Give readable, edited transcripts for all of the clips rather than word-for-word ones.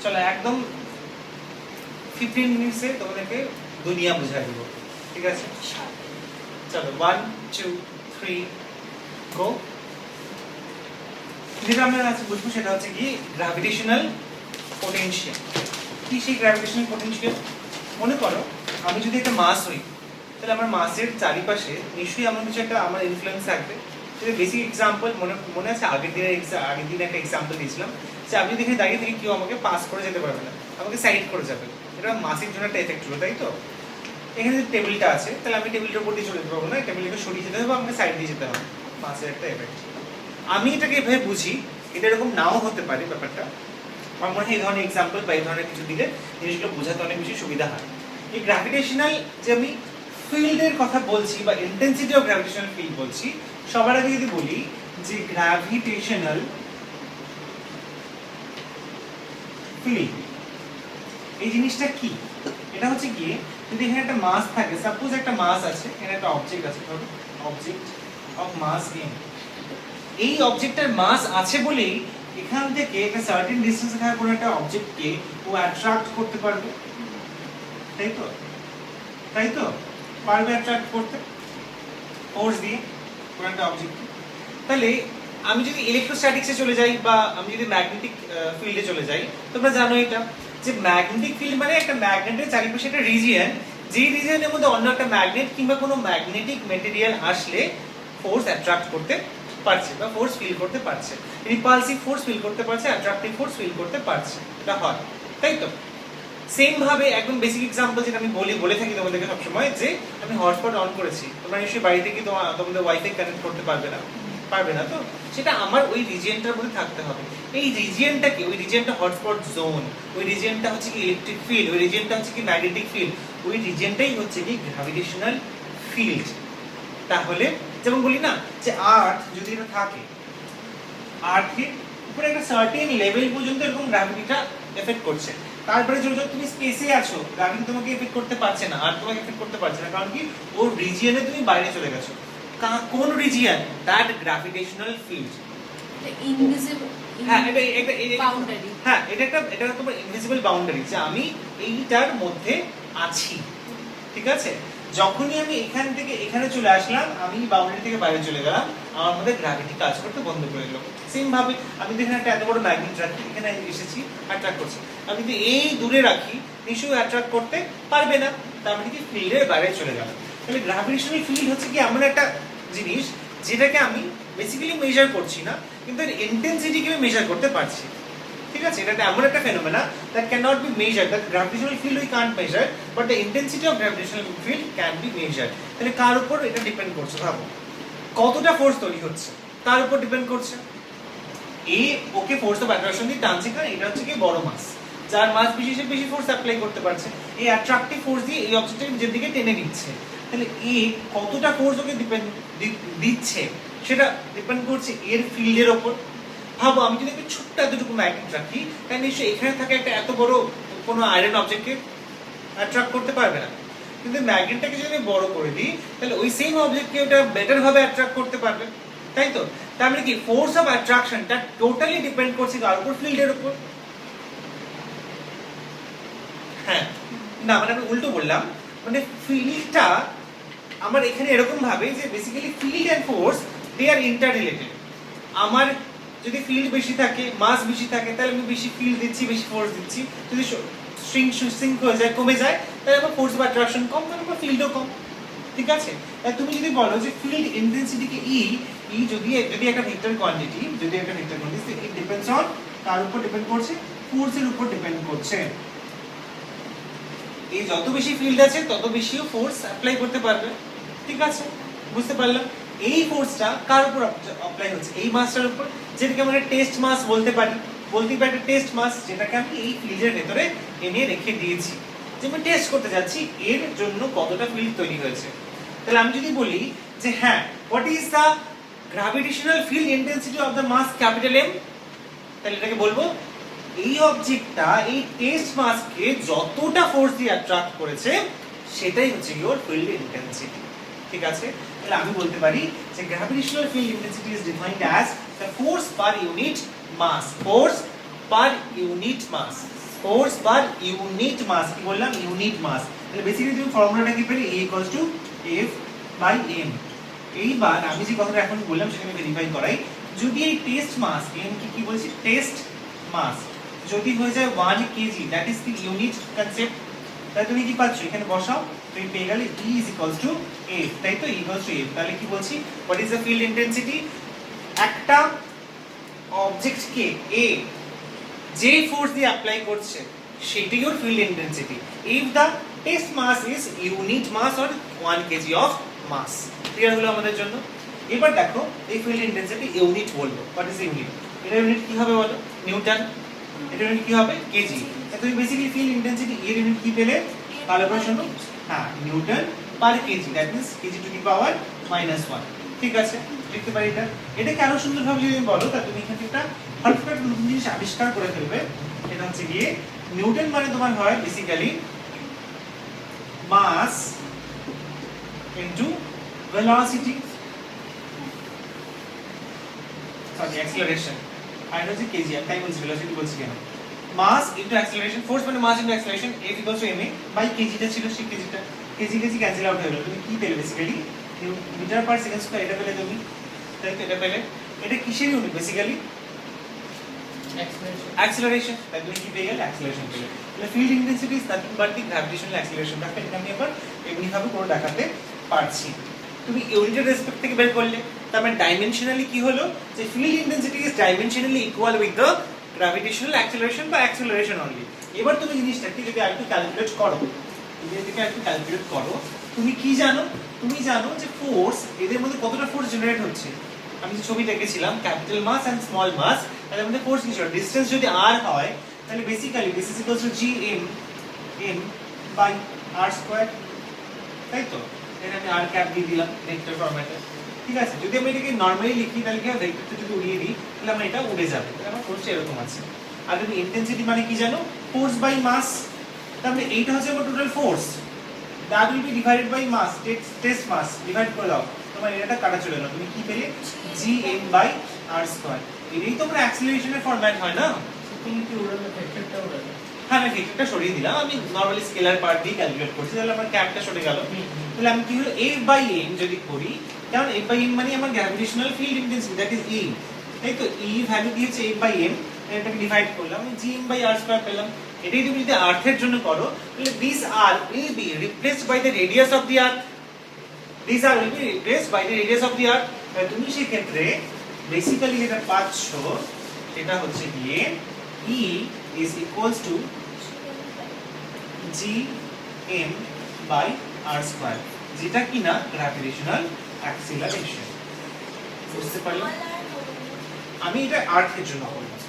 চলো একদম 15 মিনিটসে তোমাদেরকে দুনিয়া বুঝাই দেবো, ঠিক আছে? চলো 1 2 3 গো। যেটা আমরা আজকে বুঝবো সেটা হচ্ছে কি গ্র্যাভিটেশনাল পোটেনশিয়াল। কি সেই গ্র্যাভিটেশনাল পোটেনশিয়াল? মনে করো আমি যদি একটা মাস হই, তাহলে আমার মাসের চারিপাশে নিশ্চয়ই আমার কিছু একটা আমার ইনফ্লুয়েন্স থাকবে। যদি বেসিক এক্সাম্পল মনে আছে আগের দিন একটা এক্সাম্পল দিয়েছিলাম যে আমি যদি এখানে দাঁড়িয়ে থেকে কেউ আমাকে পাস করে যেতে পারবে না, আমাকে সাইড করে যাবে, এটা মাসের জন্য একটা এফেক্ট হলো, তাই তো? এখানে যে টেবিলটা আছে, তাহলে আমি টেবিলটার উপর দিয়ে চলে যেতে পারবো না, টেবিলটাকে সরিয়ে যেতে হবে, আমাকে সাইড দিয়ে যেতে হবে, মাসের একটা এফেক্ট। আমি এটাকে এভাবে বুঝি, এটা এরকম নাও হতে পারে ব্যাপারটা। আমার মনে হয় এই ধরনের এক্সাম্পল বা এই ধরনের কিছু দিলে জিনিসগুলো বোঝাতে অনেক বেশি সুবিধা হয়। এই গ্র্যাভিটেশনাল যে আমি ফিল্ডের কথা বলছি বা ইন্টেন্সিটি অফ গ্র্যাভিটেশনাল ফিল্ড বলছি, সবার আগে যদি বলি যে গ্র্যাভিটেশনাল ফিল্ড এই জিনিসটা কি, এটা হচ্ছে কি, যদি এখানে একটা মাস থাকে, সাপোজ একটা মাস আছে, এখানে একটা অবজেক্ট আছে, ধরো অবজেক্ট অফ মাস এম, এই অবজেক্টের মাস আছে বলেই এখান থেকে একটা সার্টেন ডিসটেন্সে থাকা কোনো একটা অবজেক্টকে ও অ্যাট্রাক্ট করতে পারবে, তাই তো? তাই তো পারবে অ্যাট্রাক্ট করতে ফোর্স দিয়ে কোনো একটা অবজেক্ট। তাহলে আমি যদি ইলেকট্রোস্ট্যাটিক্সে চলে যাই বা আমি যদি ম্যাগনেটিক ফিল্ডে চলে যাই, তোমরা জানো এটা যে ম্যাগনেটিক ফিল্ড মানে একটা ম্যাগনেটের চারিপাশে একটা রিজিয়ন, যেই রিজিয়নের মধ্যে অন্য একটা ম্যাগনেট কিংবা কোনো ম্যাগনেটিক মেটেরিয়াল আসলে ফোর্স অ্যাট্রাক্ট করতে পারছে বা ফোর্স ফিল করতে পারছে, রিপালসিভ ফোর্স ফিল করতে পারছে, অ্যাট্রাকটিভ ফোর্স ফিল করতে পারছে, এটা হয়, তাই তো? সেম ভাবে একদম বেসিক এক্সাম্পল যেটা আমি বলে থাকি তোমাদেরকে সবসময়, যে আমি হটস্পট অন করেছি, তোমরা নিশ্চয়ই বাড়িতে কি তোমাদের ওয়াইফাই কানেক্ট করতে পারবে না তো, সেটা আমার ওই রিজিয়নটার মধ্যে থাকতে হবে। এই রিজিয়নটা কি, ওই রিজিয়নটা হটস্পট জোন, ওই রিজিয়নটা হচ্ছে কি ইলেকট্রিক ফিল্ড, ওই রিজিয়নটা হচ্ছে কি ম্যাগনেটিক ফিল্ড, ওই রিজিয়নটাই হচ্ছে কি গ্র্যাভিটেশনাল ফিল্ড। তাহলে যেমন বলি না যে আর্থ যদি এটা থাকে, আর্থের উপরে একটা সার্টেন লেভেল পর্যন্ত এরকম গ্র্যাভিটিটা এফেক্ট করছে, তারপরে যখন তুমি স্পেসে আছো গ্র্যাভিটি তোমাকে এফেক্ট করতে পারছে না, আর তোমাকে এফেক্ট করতে পারছে না, কারণ কি ওর রিজিয়নে তুমি বাইরে চলে গেছো। কোন region? That gravitational field, invisible. হ্যাঁ এটা বাউন্ডারি, হ্যাঁ এটা তোমার ইনভিজিবল বাউন্ডারি, যে আমি এইটার মধ্যে আছি, ঠিক আছে? যখনই আমি এখান থেকে এখানে চলে আসলাম, আমি বাউন্ডারি থেকে বাইরে চলে গেলাম, আমার মধ্যে গ্র্যাভিটি কাজ করতে বন্ধ করে দিল। সেম ভাবে আমি যদি এখানে একটা এত বড় ম্যাগনেট রাখি, এখানে এসেছি, অ্যাট্রাক্ট করছি, আমি যদি এই দূরে রাখি নিশ্চয়ই অ্যাট্রাক্ট করতে পারবে না, তার মানে কি ফিল্ডের বাইরে চলে গেল। তাহলে গ্র্যাভিটেশনাল ফিল্ড হচ্ছে কি এমন একটা জিনিস যেটাকে আমি বেসিক্যালি মেজার করছি না, কিন্তু এর ইন্টেন্সিটিকে আমি মেজার করতে পারছি, ঠিক আছে? এটা এমন একটা phenomena that cannot be measured, that gravitational field we can't measure, but the intensity of gravitational field can be measured. তাহলে কার উপর এটা ডিপেন্ড করছে? ভাবো কতটা ফোর্স তৈরি হচ্ছে তার উপর ডিপেন্ড করছে। এই ওকে ফোর্স অফ অ্যাট্রাকশন দিয়ে টানছে, কারণ এটা হচ্ছে কি বড় মাস, যার মাস বেশি সে বেশি ফোর্স অ্যাপ্লাই করতে পারছে, এই অ্যাট্রাকটিভ ফোর্স দিয়ে এই অবজেক্টটাকে নিজের দিকে টেনে দিচ্ছে। তাহলে এ কতটা ফোর্স ওকে দিচ্ছে সেটা ডিপেন্ড করছে এর ফিল্ডের উপর। ভাবো আমি যদি একটা ছোট্ট এতটুকু ম্যাগনেট রাখি, তাহলে নিশ্চয়ই এখানে থাকে একটা এত বড় কোনো আয়রন অবজেক্টকে অ্যাট্রাক্ট করতে পারবে না, কিন্তু ম্যাগনেটটাকে যদি বড় করে দিই, তাহলে ওই সেম অবজেক্টকে ওটা বেটার ভাবে অ্যাট্রাক্ট করতে পারবে, তাই তো? তার মানে কি ফোর্স অফ অ্যাট্রাকশনটা টোটালি ডিপেন্ড করছে কার উপর? ফিল্ডের উপর। হ্যাঁ না, মানে আমি উল্টো বললাম, মানে ফিল্ডটা আমার এখানে এরকম ভাবে যে basically field and force they are inter related. আমার যদি ফিল্ড বেশি থাকে, মাস বেশি থাকে, তাহলে আমি বেশি ফিল্ড দিচ্ছি, বেশি ফোর্স দিচ্ছি। যদি সিঙ্ক হয়ে যায়, কমে যায়, তাহলে আমার ফোর্স বা অ্যাট্রাকশন কম, তাহলে আমার ফিল্ডও কম, ঠিক আছে? তুমি যদি বলো যে ফিল্ড ইন্টেন্সিটিকে ই যদি একটা vector quantity, it depends on কার উপর ডিপেন্ড করছে? ফোর্সের উপর ডিপেন্ড করছে। এই যত বেশি ফিল্ড আছে তত বেশিও ফোর্স অ্যাপ্লাই করতে পারবে, ঠিক আছে? বুঝতে পারলাম? এই ফোর্সটা কার উপর অ্যাপ্লাই হচ্ছে? এই মাসটার উপর, যেটাকে আমরা টেস্ট মাস বলতে পারি, একটা টেস্ট মাস, যেটাকে আমি এই ফিল্ডের ভেতরে এনে রেখে দিয়েছি, যে আমি টেস্ট করতে যাচ্ছি এর জন্য কতটা ফিল্ড তৈরি হয়েছে। তাহলে আমি যদি বলি যে হ্যাঁ, what is the gravitational field intensity of the mass capital M, তাহলে এটাকে বলবো এই অবজেক্টটা এই টেস্ট মাসকে যতটা ফোর্স দিয়ে অ্যাট্রাক্ট করেছে সেটাই হচ্ছে ইওর ফিল্ড ইন্টেন্সিটি, ঠিক আছে? তাহলে আমি বলতে পারি যে gravitational field intensity is defined as the force per unit mass, force per unit mass, force per unit mass, কি বললাম ইউনিট মাস। তাহলে বেসিক্যালি তুমি ফর্মুলাটা কি পেলে, A equals to F by m। এইবার আমি যে কথাটা এখন বললাম সেটা আমি ভেরিফাই করাই। যদি এই টেস্ট মাস m কি বলছি, টেস্ট মাস যদি হয়ে যায় 1 KG, that is the unit concept, তাহলে তুমি কি পাচ্ছ এখানে বসাও, তুমি পেয়ে গেলে E is equals to F, তাই তো E equals to F। তাহলে কি বলছি, what is the field intensity, একটা অবজেক্টকে A যে ফোর্স দিয়ে অ্যাপ্লাই করছে সেটাই ওর field intensity, if the test mass is unit mass or 1 KG of mass. Clear হলো আমাদের জন্য। এবার দেখো এই ফিল্ড ইন্টেন্সিটি ইউনিট বলবো, হোয়াট ইজ ইউনিট, এটা ইউনিট কি হবে বলো, নিউটন, এটা ইউনিট কি হবে কেজি। তুমি বেসিক্যালি ফিল্ড ইন্টেন্সিটি এর ইউনিট কি পেলে, ভালো করে শোনো, হ্যাঁ newton per KG, that means KG to the power -1। ঠিক আছে, লিখতে পারি এটা। এটাকে আরো সুন্দরভাবে যদি বলো তা তুমি এখানে একটা হঠাৎ নতুন জিনিস আবিষ্কার করে ফেলবে। এটা হচ্ছে গিয়ে নিউটন মানে তোমার হয় basically mass into velocity, sorry acceleration, আর এটা হচ্ছে কেজি। আমি তাই বলছি ভেলোসিটি বলছি কেন, মাস ইনটু অ্যাক্সিলারেশন, ফোর্স মানে mass into acceleration, F equals to ma by কেজিটা ছিল সেই কেজিটা, কেজি কেজি ক্যান্সেল আউট হয়ে গেল, তুমি কি পেলে basically metre per second square, এটা পেলে তুমি, তাই তো এটা পেলে। এটা কিসের ইউনিট বেসিক্যালি, অ্যাক্সিলারেশন, তাই তুমি কি পেয়ে গেলে অ্যাক্সিলারেশন পেলে। তাহলে field intensity is nothing but the gravitational acceleration. দেখো এটা আমি এবার এমনি ভাবে করে দেখাতে পারছি। তুমি ইউনিটের রেসপেক্ট থেকে বের করলে, তার মানে ডাইমেনশনালি কি হলো, যে field intensity is dimensionally equal with the gravitational acceleration বা অ্যাক্সিলারেশন অনলি। এবার তুমি জিনিসটাকে যদি আরেকটু ক্যালকুলেট করো, তুমি কি জানো, তুমি জানো যে ফোর্স, এদের মধ্যে কতটা ফোর্স জেনারেট হচ্ছে। আমি যে ছবি দেখেছিলাম ক্যাপিটাল মাস এন্ড স্মল মাস, তাহলে আমাদের ফোর্স কি ছিল, ডিসটেন্স যদি r হয় তাহলে basically this is equals to gm m by r square, তাই তো। এটা আমি r ক্যাপ দিয়ে দিলাম ভেক্টর ফরম্যাটে। ঠিক আছে, যদি আমি এটাকে নরমালি লিখি তাহলে কি হবে, ভেক্টরটা যদি উড়িয়ে দিই তাহলে আমার এটা উড়ে যাবে, তাহলে আমার ফোর্স এরকম আছে। আর যদি ইন্টেন্সিটি মানে কি জানো, ফোর্স বাই মাস, তাহলে এইটা হচ্ছে আমার total force, that will be divided by mass, test mass divide করে দাও, তোমার এটা কাটা চলে গেল, তুমি কি পেলে gm বাই r স্কয়ার। এটাই তো আমরা অ্যাক্সিলারেশনের ফরম্যাট হয় না, তুমি কি উড়ালে ভেক্টরটা উড়ালে? হ্যাঁ আমি ভেক্টরটা সরিয়ে দিলাম, আমি নরমালি স্কেলার পার্ট দিয়ে ক্যালকুলেট করছি, তাহলে আমার ক্যাপটা সরে গেল। তাহলে আমি কি হলো f বাই m যদি করি, কারণ f বাই m মানে আমার gravitational field intensity, that is E, তাই তো। E ভ্যালু দিয়েছে f বাই m, এটাকে ডিভাইড করলাম, আমি gm বাই r স্কয়ার পেলাম। এটাই তুমি যদি আর্থের জন্য করো তাহলে this R will be replaced by the radius of the earth, this R will be replaced by the radius of the earth. তাহলে তুমি সেই ক্ষেত্রে বেসিক্যালি যেটা পাচ্ছ সেটা হচ্ছে গিয়ে E is equals to gm by r square, যেটা কিনা গ্র্যাভিটেশনাল অ্যাক্সিলারেশন। বুঝতে পারলে, আমি এটা আর্থের জন্য বললাম,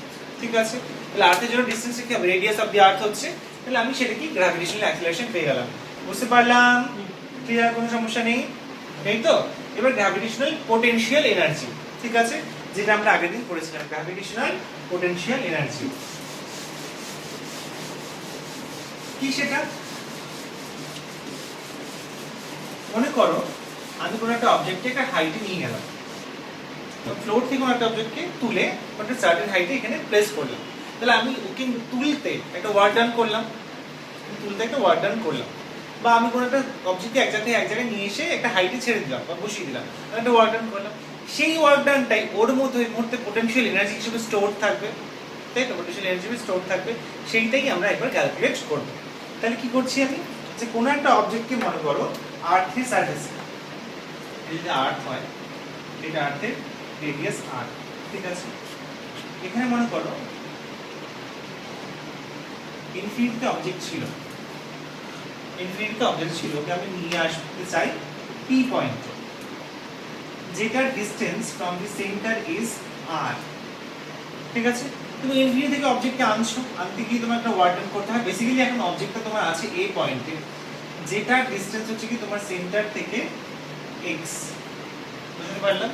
ঠিক আছে। তাহলে আর্থের জন্য ডিসটেন্স কি হবে, রেডিয়াস অফ দি আর্থ হচ্ছে, তাহলে আমি সেটা কি গ্র্যাভিটেশনাল অ্যাক্সিলারেশন পেয়ে গেলাম। বুঝতে পারলাম, ক্লিয়ার, কোনো সমস্যা নেই, এই তো। এবার গ্র্যাভিটেশনাল পোটেনশিয়াল এনার্জি, ঠিক আছে, যেটা আমরা আগের দিন পড়েছিলাম, গ্র্যাভিটেশনাল পোটেনশিয়াল এনার্জি কি সেটা, মনে করো আমি কোনো একটা অবজেক্টকে একটা হাইটে নিয়ে গেলাম, ফ্লোর থেকে কোনো একটা অবজেক্টকে তুলে একটা সার্টেন হাইটে এখানে প্লেস করলাম, তাহলে আমি ওকে তুলতে একটা ওয়ার্ক ডান করলাম, বা আমি কোনো একটা অবজেক্টকে এক জায়গায় নিয়ে এসে একটা হাইটে ছেড়ে দিলাম বা বসিয়ে দিলাম, একটা ওয়ার্ক ডান করলাম। সেই ওয়ার্ক ডানটাই ওর মধ্যে ওই মুহূর্তে পোটেনশিয়াল এনার্জি হিসেবে স্টোর থাকবে, তাই তো, পোটেনশিয়াল এনার্জি হিসেবে স্টোর থাকবে, সেইটাই আমরা একবার ক্যালকুলেট করব। তাহলে কি করছি আমি, যে কোনো একটা অবজেক্টকে মনে করো আর্থের সারফেসে, যদি আর্থ হয়, এটা আর্থের রেডিয়াস r, ঠিক আছে। এখানে মনে করো ইনফিনিটিতে অবজেক্ট ছিল, ওকে আমি নিয়ে আসতে চাই p পয়েন্টে, যেটার distance from the centre is r, ঠিক আছে। তুমি ইনফিনিটি থেকে অবজেক্টকে আনতে গিয়ে তোমার একটা ওয়ার্ক ডান করতে হয়। বেসিক্যালি এখন অবজেক্টটা তোমার আছে a পয়েন্টে, যেটার ডিসটেন্স হচ্ছে কি তোমার সেন্টার থেকে x, বুঝতে পারলাম।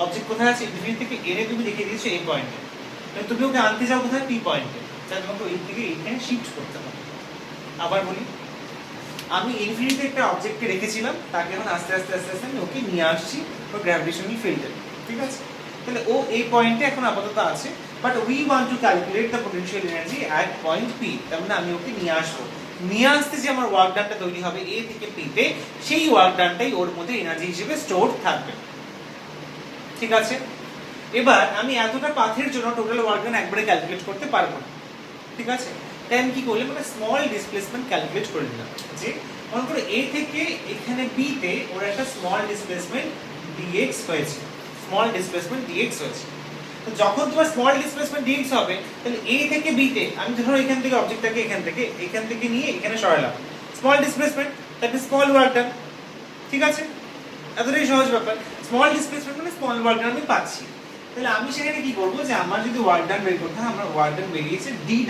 অবজেক্ট কোথায় আছে, ইনফিনিটি থেকে এনে তুমি রেখে দিয়েছো a পয়েন্টে, তাহলে তুমি ওকে আনতে যাও কোথায়, p পয়েন্টে, তাহলে তোমাকে ওই থেকে এইখানে শিফট করতে হবে। আবার বলি, আমি ইনফিনিটিতে একটা অবজেক্টকে রেখেছিলাম, তাকে এখন আস্তে আস্তে আমি ওকে নিয়ে আসছি ওর গ্র্যাভিটেশনাল ফিল্ডে, ঠিক আছে। তাহলে ও এই পয়েন্টে এখন আপাতত আছে, but we want to calculate the potential energy at point P. তার মানে আমি ওকে নিয়ে আসবো, নিয়ে আসতে যে আমার ওয়ার্ক ডানটা তৈরি হবে এ থেকে পি তে, সেই ওয়ার্ক ডানটাই ওর মধ্যে এনার্জি হিসেবে স্টোর থাকবে। ঠিক আছে, এবার আমি এতটা পাথের জন্য টোটাল ওয়ার্ক ডান একবারে ক্যালকুলেট করতে পারবো না। ঠিক আছে, তাই আমি কি করলাম, একটা স্মল ডিসপ্লেসমেন্ট ক্যালকুলেট করে নিলাম। যে মনে করো এ থেকে এখানে বি তে ওর একটা স্মল ডিসপ্লেসমেন্ট dx হয়েছে, স্মল ডিসপ্লেসমেন্ট dx হয়েছে। তো যখন তোমার স্মল ডিসপ্লেসমেন্ট dx হবে, তাহলে a থেকে b তে আমি ধরো এখান থেকে অবজেক্টটাকে এখান থেকে নিয়ে এখানে সরালাম, small displacement, that is small work done. ঠিক আছে, এতটাই সহজ ব্যাপার। স্মল ডিসপ্লেসমেন্ট মানে স্মল ওয়ার্ক ডান আমি পাচ্ছি। তাহলে আমি সেখানে কি করব, যে আমার যদি ওয়ার্ক ডান বের করতে হয়, আমার ওয়ার্ক ডান বেরিয়েছে dw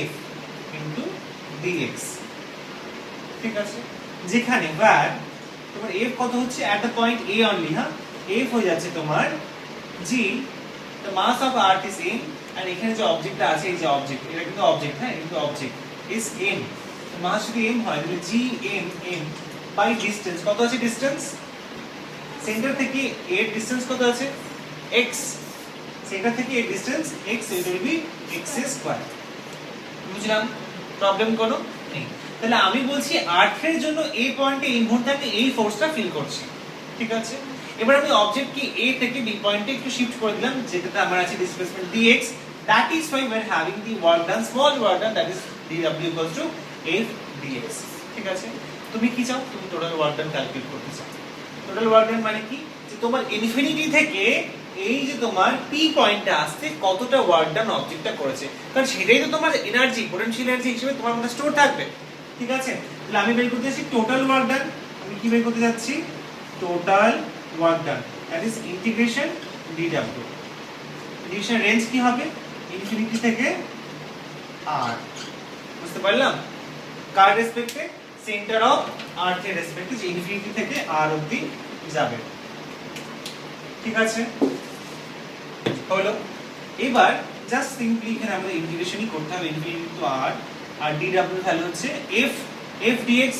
f dx। ঠিক আছে, যেখানে where তোমার f কত হচ্ছে at the point a only, হ্যাঁ, f হয়ে যাচ্ছে তোমার g, the mass of earth is m, আর এখানে যে অবজেক্টটা আছে, এই যে অবজেক্ট, এটা কিন্তু অবজেক্ট, হ্যাঁ, এটা কিন্তু অবজেক্ট, is m, মাস যদি m হয় তাহলে g m বাই ডিসটেন্স কত আছে, ডিসটেন্স সেন্টার থেকে এর ডিসটেন্স কত আছে, x, সেন্টার থেকে এর distance x, it will be x square. বুঝলাম, প্রবলেম কোনো নেই। তাহলে আমি বলছি আর্থের জন্য এই পয়েন্টে এই মুহূর্তে আমি এই ফোর্সটা ফিল করছি। ঠিক আছে, এবার আমি অবজেক্টকে a থেকে b পয়েন্টে একটু শিফট করে দিলাম, যেটাতে আমার আছে displacement dx, that is why we are having the work done, small work done, that is dw f dx। ঠিক আছে, তুমি কি চাও, তুমি টোটাল ওয়ার্ক ডান ক্যালকুলেট করতে চাও। টোটাল ওয়ার্ক ডান মানে কি, যে তোমার ইনফিনিটি থেকে এই যে তোমার পি পয়েন্টে আসতে কতটা ওয়ার্ক ডান অবজেক্টটা করেছে, কারণ সেটাই তো তোমার এনার্জি, পোটেনশিয়াল এনার্জি হিসেবে তোমার মধ্যে স্টোর থাকবে। ঠিক আছে, তাহলে আমি বের করতে যাচ্ছি টোটাল ওয়ার্ক ডান। আমি কি বের করতে যাচ্ছি, total work done, that is integration dw। Integration range কি হবে, ইনফিনিটি থেকে r। বুঝতে পারলাম, কার রেসপেক্টে, সেন্টার অফ আর্থ এর রেসপেক্টে, যে ইনফিনিটি থেকে r অবধি যাবে। ঠিক আছে, হলো। এবার জাস্ট সিম্পলি এখানে আমাদের ইন্টিগ্রেশনই করতে হবে, ইনফিনিটি টু r, আর dw ভ্যালু হচ্ছে f dx।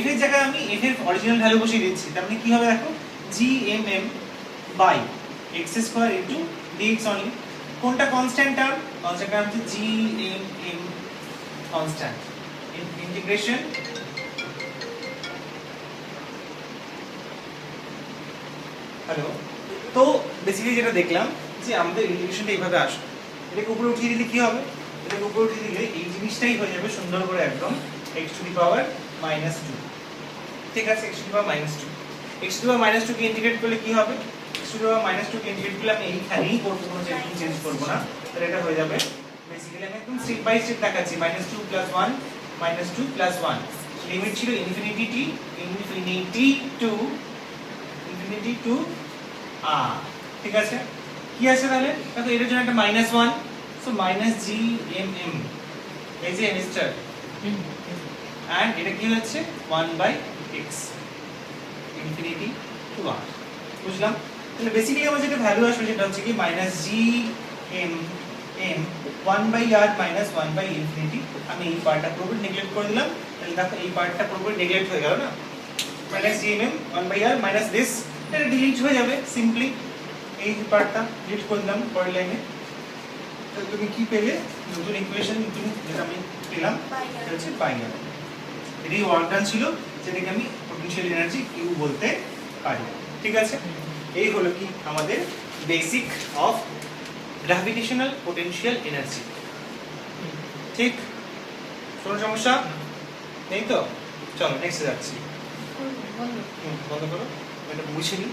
f এর জায়গায় আমি f এর অরিজিনাল ভ্যালু বসিয়ে দিচ্ছি, তার মানে কি হবে দেখো, gmm by x square into dx only. কোনটা কনস্ট্যান্ট টার্ম, কনস্ট্যান্ট টার্ম হচ্ছে gmm কনস্ট্যান্ট, ইন্টিগ্রেশন হ্যালো। তো বেসিক্যালি যেটা দেখলাম, যে আমাদের ইন্টিগ্রেশনটা এইভাবে আসবে, এটাকে উপরে উঠিয়ে দিলে কি হবে, এটাকে উপরে উঠিয়ে দিলে এই জিনিসটাই হয়ে যাবে সুন্দর করে একদম x টু দি পাওয়ার -2। ঠিক আছে, x two the power -2, x two the power -2 K integrate করলে কি হবে, x two the power -2 K integrate করলে আমি এইখানেই করব, কোনো চেঞ্জ করব না। তাহলে এটা হয়ে যাবে, বেসিক্যালি আমি একদম স্টেপ বাই স্টেপ দেখাচ্ছি, -2 + 1 -2 + 1, লিমিট ছিল ইনফিনিটি টু r। ঠিক আছে, কি আছে তাহলে দেখো, এটার জন্য একটা -1, সো -gmm, এই যে m স্টার, এন্ড এটা কি হচ্ছে 1/x, ইনফিনিটি টু r। বুঝলাম, তাহলে বেসিক্যালি আমার যেটা ভ্যালু আসবে সেটা হচ্ছে কি -gmm 1/r - 1/∞। আমি এই পার্টটা পুরোপুরি নেগলেক্ট করে দিলাম, তাহলে দেখো এই পার্টটা পুরোপুরি নেগলেক্ট হয়ে গেল না, -gmm 1/r মাইনাস দিস, এটা ডিলিট হয়ে যাবে সিম্পলি, এই পার্টটা ডিলিট করে দিলাম পরের লাইনে। তাহলে তুমি কি পেলে, নতুন ইকুয়েশন, নতুন যেটা আমি পেলাম এটা হচ্ছে পাই আর। এটাই ওয়ার্ক ডান ছিল, যেটাকে আমি পোটেনশিয়াল এনার্জি কিউ বলতে পারি। ঠিক আছে, এই হলো কি আমাদের basic of gravitational potential energy. ঠিক, কোনো সমস্যা নেই তো, চলো নেক্সটে যাচ্ছি। বন্ধ করো, এটা মুছে নিই।